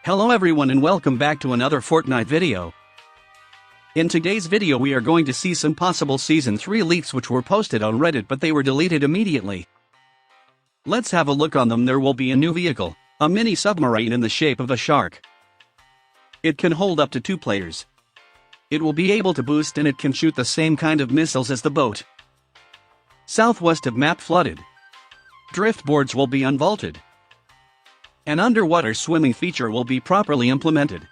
Hello everyone and welcome back to another Fortnite video. In today's video we are going to see some possible Season 3 leaks which were posted on Reddit but they were deleted immediately. Let's have a look on them. There will be a new vehicle, a mini submarine in the shape of a shark. It can hold up to 2 players. It will be able to boost and it can shoot the same kind of missiles as the boat. Southwest of map flooded. Drift boards will be unvaulted. An underwater swimming feature will be properly implemented.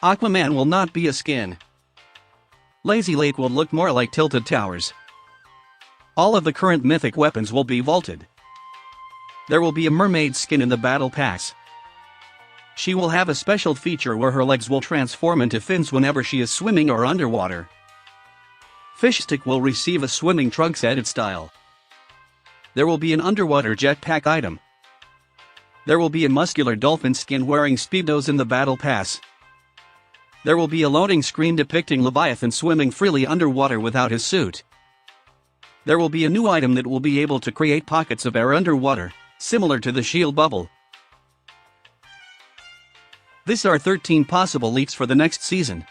Aquaman will not be a skin. Lazy Lake will look more like tilted towers. All of the current mythic weapons will be vaulted. There will be a mermaid skin in the battle pass. She will have a special feature where her legs will transform into fins whenever she is swimming or underwater. Fish Stick will receive a swimming trunks edit style. There will be an underwater jetpack item. There will be a muscular dolphin skin wearing speedos in the battle pass. There will be a loading screen depicting Leviathan swimming freely underwater without his suit. There will be a new item that will be able to create pockets of air underwater, similar to the shield bubble. These are 13 possible leaks for the next season.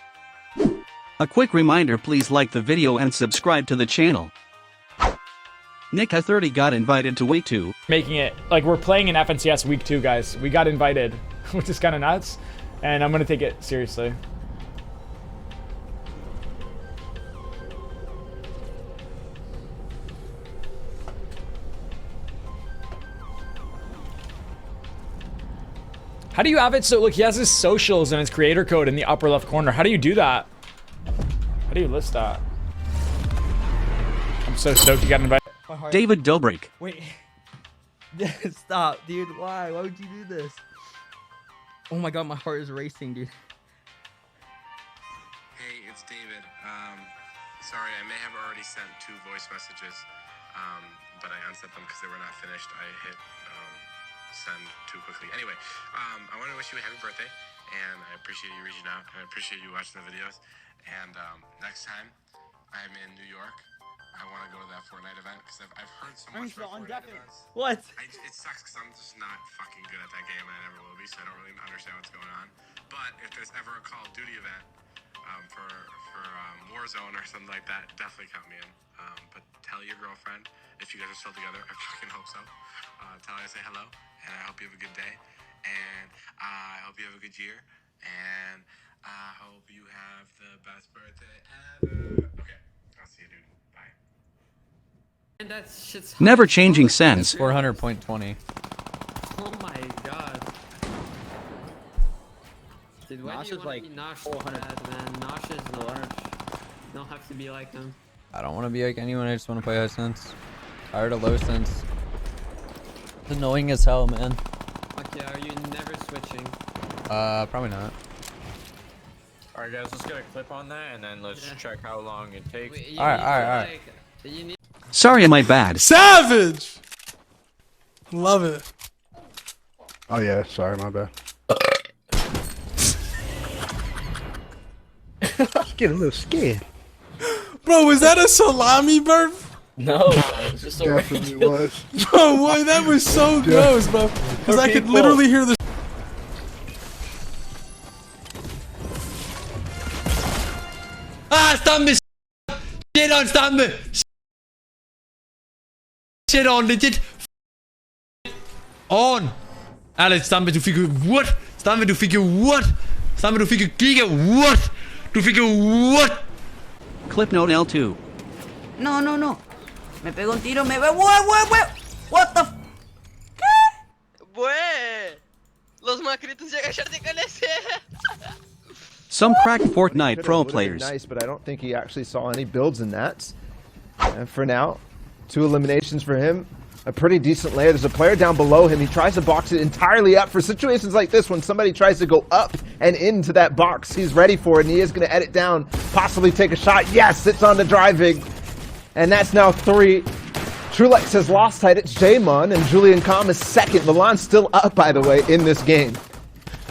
A quick reminder, please like the video and subscribe to the channel. Nick30 got invited to week 2. Making it, like, we're playing in FNCS week 2, guys. We got invited, which is kind of nuts. And I'm going to take it seriously. How do you have it so, look, he has his socials and his creator code in the upper left corner. How do you do that? How do you list that? I'm so stoked you got invited. David Dobrik. Wait. Stop, dude. Why? Why would you do this? Oh my god, my heart is racing, dude. Hey, it's David. Sorry, I may have already sent 2 voice messages, but I unsent them because they were not finished. I hit send too quickly. Anyway, I want to wish you a happy birthday, and I appreciate you reaching out, and I appreciate you watching the videos. And next time I'm in New York, I want to go to that Fortnite event because I've heard so much about Fortnite events. What? It sucks because I'm just not fucking good at that game and I never will be, so I don't really understand what's going on. But if there's ever a Call of Duty event for Warzone or something like that, definitely count me in. But tell your girlfriend, if you guys are still together, I fucking hope so. Tell her I say hello, and I hope you have a good day, and I hope you have a good year, and I hope you have the best birthday ever. Okay, I'll see you, dude. Bye. And that shit's Never changing sense. 400.20. Oh my god. Dude, why Nosh do you is want to like be Nosh 400. bad, man? Nosh is not. Don't have to be like him. I don't want to be like anyone. I just want to play high sense. Tired of low sense. It's annoying as hell, man. Okay, are you never switching? Probably not. Alright guys, let's get a clip on that and then let's check how long it takes. Alright. You need Sorry, my bad. Savage! Love it. Oh yeah, sorry, my bad. Getting a little scared. Bro, was that a salami burp? No, it's just a Definitely was. Bro, boy, that was so gross, bro. Because I could literally hear the. Ah, stop me! Shit on, stop me! Shit on, legit! On! Alex, staan met, du fik what? Staan met, du fik what? Staan met, du fik giga what? Du fik what? Clip note L2. No, no, no. Me pegó un tiro, me ve. What the f. ¿Qué? Bue. Los macritos ya agacharte con ese. Some cracked Fortnite pro Would've been players. nice, but I don't think he actually saw any builds in that. And for now, 2 eliminations for him. A pretty decent layer. There's a player down below him. He tries to box it entirely up for situations like this when somebody tries to go up and into that box. He's ready for it, and he is going to edit down, possibly take a shot. Yes, it's on the driving. And that's now 3. Trulex has lost height. It's Jamon, and Julian Com is second. Milan's still up, by the way, in this game.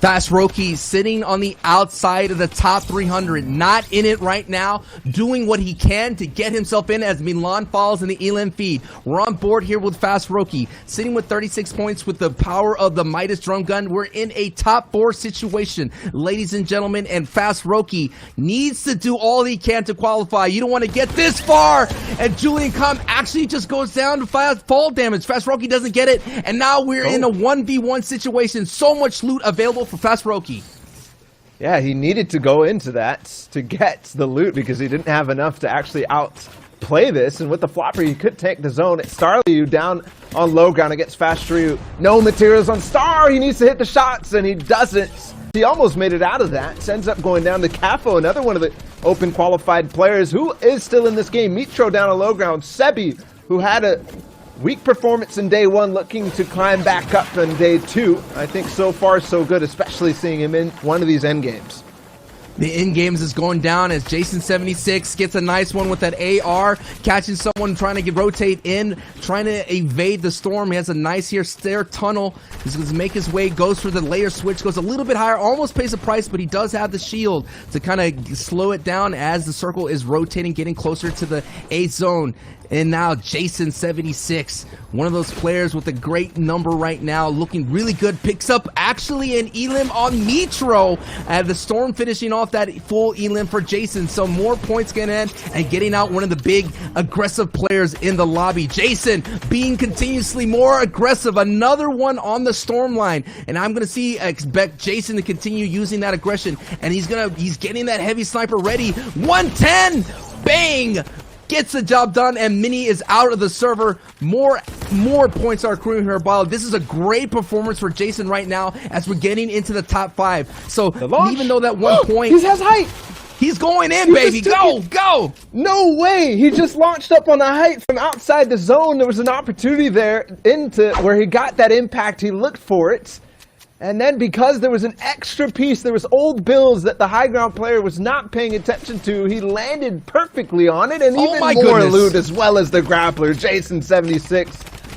Fast sitting on the outside of the top 300, not in it right now, doing what he can to get himself in as Milan falls in the Elim feed. We're on board here with Fast sitting with 36 points with the power of the Midas drum gun. We're in a top 4 situation, ladies and gentlemen, and Fast needs to do all he can to qualify. You don't want to get this far, and Julian Com actually just goes down to fall damage. Fast doesn't get it, and now we're in a 1v1 situation. So much loot available for Fast Yeah, he needed to go into that to get the loot because he didn't have enough to actually outplay this. And with the flopper, he could take the zone. It's Starliu down on low ground against Fast Ryu. No materials on Star. He needs to hit the shots, and he doesn't. He almost made it out of that. Ends up going down to Cafo, another one of the open qualified players who is still in this game. Mitro down on low ground. Sebi, who had a weak performance in day 1, looking to climb back up in day 2. I think so far so good, especially seeing him in one of these end games. The end games is going down as Jason76 gets a nice one with that AR, catching someone trying to rotate in, trying to evade the storm. He has a nice here stair tunnel. He's going to make his way, goes for the layer switch, goes a little bit higher, almost pays the price, but he does have the shield to kind of slow it down as the circle is rotating, getting closer to the A zone. And now Jason76, one of those players with a great number right now, looking really good, picks up actually an Elim on Mitro. The storm finishing off that full Elim for Jason. So more points getting in and getting out one of the big aggressive players in the lobby. Jason being continuously more aggressive. Another one on the storm line. And I'm going to expect Jason to continue using that aggression. And he's getting that heavy sniper ready. 110! Bang! Gets the job done, and Mini is out of the server. More points are accruing here, Bala. This is a great performance for Jason right now as we're getting into the top 5. So even though that 1 point, he has height. He's going in, baby. Go! No way! He just launched up on the height from outside the zone. There was an opportunity there into where he got that impact. He looked for it. And then because there was an extra piece, there was old builds that the high ground player was not paying attention to, he landed perfectly on it, and even more loot as well as the grappler. Jason76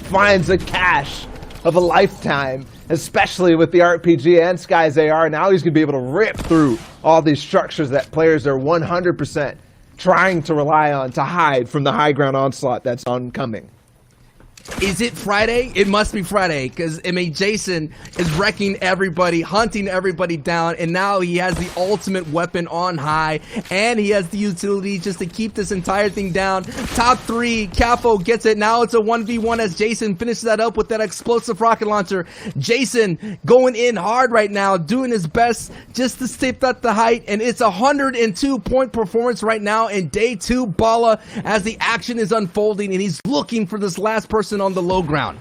finds a cache of a lifetime, especially with the RPG and Sky's AR. Now he's going to be able to rip through all these structures that players are 100% trying to rely on to hide from the high ground onslaught that's oncoming. Is it Friday? It must be Friday, because, I mean, Jason is wrecking everybody, hunting everybody down, and now he has the ultimate weapon on high, and he has the utility just to keep this entire thing down. Top 3, Capo gets it. Now it's a 1v1 as Jason finishes that up with that explosive rocket launcher. Jason going in hard right now, doing his best just to stay at the height, and it's a 102-point performance right now in day 2, Bala, as the action is unfolding, and he's looking for this last person on the low ground.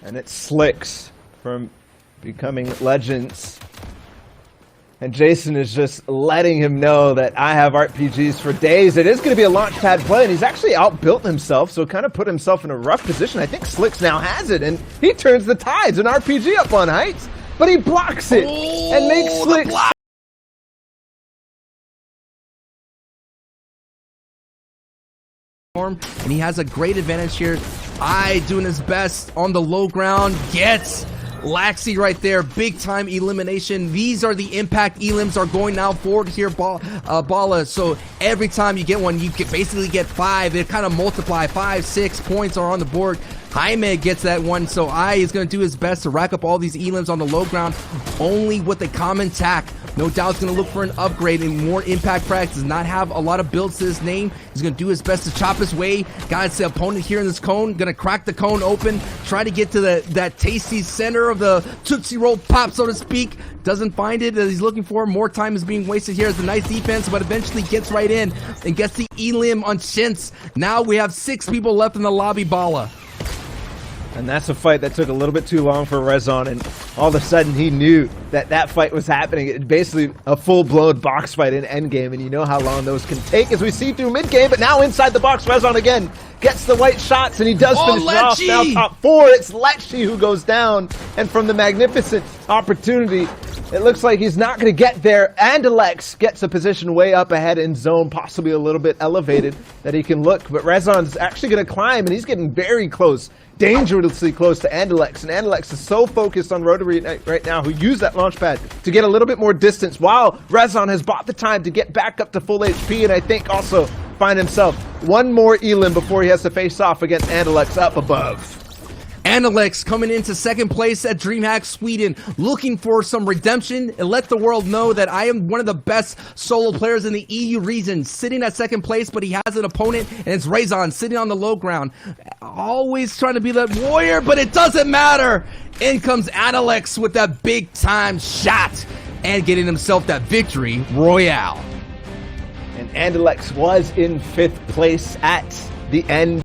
And it Slicks from becoming legends. And Jason is just letting him know that I have RPGs for days. It is going to be a launch pad play, and he's actually outbuilt himself, so kind of put himself in a rough position. I think Slicks now has it, and he turns the tides. An RPG up on heights, but he blocks it and makes Slicks. And he has a great advantage here. Doing his best on the low ground, gets Laxi right there, big time elimination. These are the impact elims are going now forward here, Bala. So every time you get one, you can basically get 5. They kind of multiply. 5, 6 points are on the board. Jaime gets that one, so is going to do his best to rack up all these elims on the low ground, only with a common tack. No doubt he's going to look for an upgrade and more impact practice. Does not have a lot of builds to his name. He's going to do his best to chop his way. Got the opponent here in this cone. Going to crack the cone open. Try to get to that tasty center of the Tootsie Roll pop, so to speak. Doesn't find it that he's looking for. More time is being wasted here. It's a nice defense, but eventually gets right in and gets the elim on Shintz. Now we have 6 people left in the lobby, Bala. And that's a fight that took a little bit too long for Rezon, and all of a sudden he knew that that fight was happening. It's basically a full-blown box fight in endgame, and you know how long those can take as we see through mid-game, but now inside the box, Rezon again gets the white shots, and he does finish it off. Now top 4, it's Lecce who goes down, and from the magnificent opportunity It looks like he's not going to get there. Andalex gets a position way up ahead in zone, possibly a little bit elevated that he can look. But Rezon's actually going to climb, and he's getting very close, dangerously close to Andalex. And Andalex is so focused on Rotary right now, who used that launch pad to get a little bit more distance, while Rezon has bought the time to get back up to full HP, and I think also find himself one more elim before he has to face off against Andalex up above. Andalex coming into second place at DreamHack Sweden, looking for some redemption and let the world know that I am one of the best solo players in the EU region, sitting at second place, but he has an opponent, and it's Rezon sitting on the low ground. Always trying to be that warrior, but it doesn't matter. In comes Andalex with that big time shot and getting himself that victory royale. And Andalex was in 5th place at the end